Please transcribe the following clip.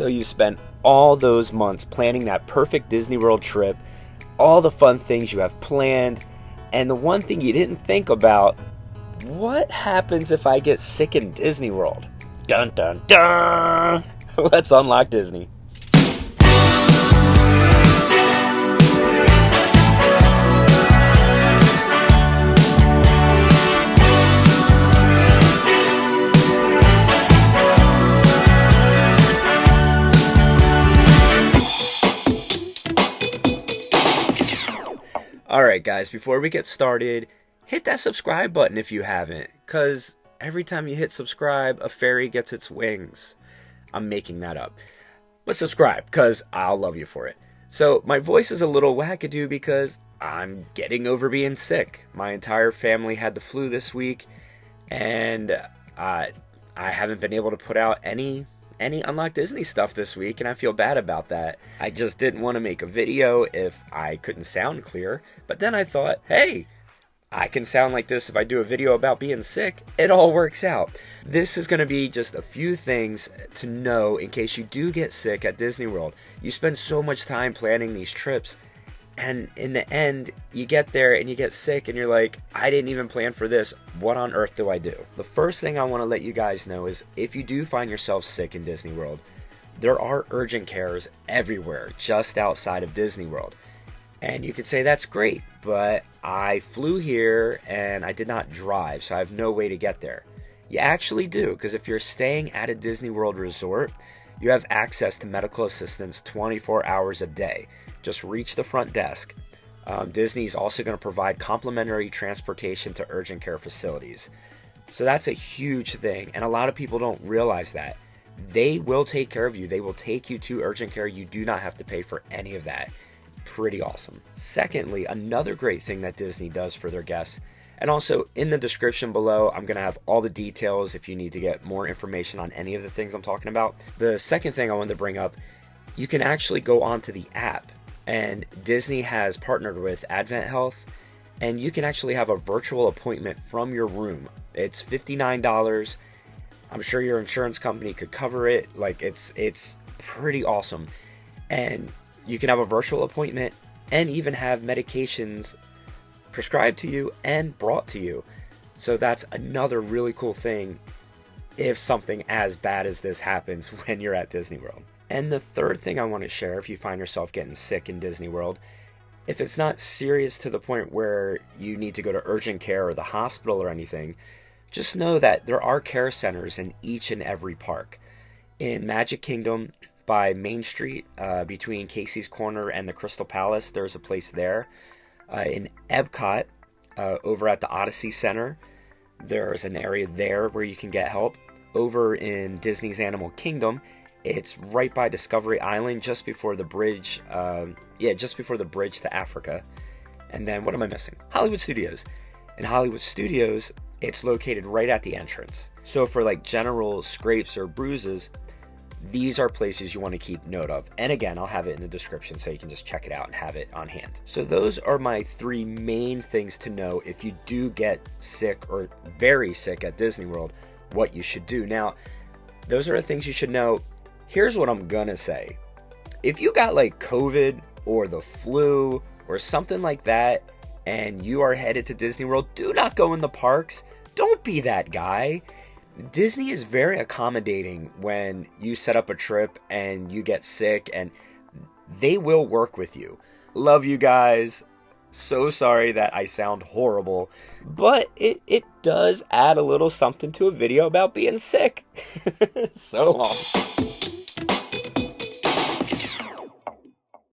So you spent all those months planning that perfect Disney World trip, all the fun things you have planned, and the one thing you didn't think about, what happens if I get sick in Disney World? Dun dun dun! Let's unlock Disney. Alright guys, before we get started, hit that subscribe button if you haven't, because every time you hit subscribe, a fairy gets its wings. I'm making that up. But subscribe, because I'll love you for it. So, my voice is a little wackadoo because I'm getting over being sick. My entire family had the flu this week, and I haven't been able to put out any Unlock Disney stuff this week, and I feel bad about that. I just didn't want to make a video if I couldn't sound clear, but then I thought, hey, I can sound like this if I do a video about being sick. It all works out. This is going to be just a few things to know in case you do get sick at Disney World. You spend so much time planning these trips, and in the end, you get there and you get sick and you're like, I didn't even plan for this. What on earth do I do? The first thing I want to let you guys know is if you do find yourself sick in Disney World, there are urgent cares everywhere just outside of Disney World. And you could say that's great, but I flew here and I did not drive, so I have no way to get there. You actually do, because if you're staying at a Disney World resort, you have access to medical assistance 24 hours a day. Just reach the front desk. Disney's also going to provide complimentary transportation to urgent care facilities. So that's a huge thing, and a lot of people don't realize that. They will take care of you. They will take you to urgent care. You do not have to pay for any of that. Pretty awesome. Secondly, another great thing that Disney does for their guests, and also in the description below, I'm going to have all the details if you need to get more information on any of the things I'm talking about. The second thing I wanted to bring up, you can actually go onto the app. And Disney has partnered with AdventHealth, and you can actually have a virtual appointment from your room. It's $59. I'm sure your insurance company could cover it. Like, it's pretty awesome. And you can have a virtual appointment and even have medications prescribed to you and brought to you. So that's another really cool thing if something as bad as this happens when you're at Disney World. And the third thing I want to share, if you find yourself getting sick in Disney World, if it's not serious to the point where you need to go to urgent care or the hospital or anything, just know that there are care centers in each and every park. In Magic Kingdom, by Main Street, between Casey's Corner and the Crystal Palace, there's a place there. In Epcot, over at the Odyssey Center, there's an area there where you can get help. Over in Disney's Animal Kingdom, it's right by Discovery Island, just before the bridge. Just before the bridge to Africa. And then, what am I missing? Hollywood Studios. In Hollywood Studios, it's located right at the entrance. So for like general scrapes or bruises, these are places you want to keep note of. And again, I'll have it in the description so you can just check it out and have it on hand. So those are my three main things to know if you do get sick or very sick at Disney World, what you should do. Now, those are the things you should know. Here's what I'm gonna say. If you got like COVID or the flu or something like that and you are headed to Disney World, do not go in the parks. Don't be that guy. Disney is very accommodating when you set up a trip and you get sick, and they will work with you. Love you guys. So sorry that I sound horrible, but it does add a little something to a video about being sick. So long.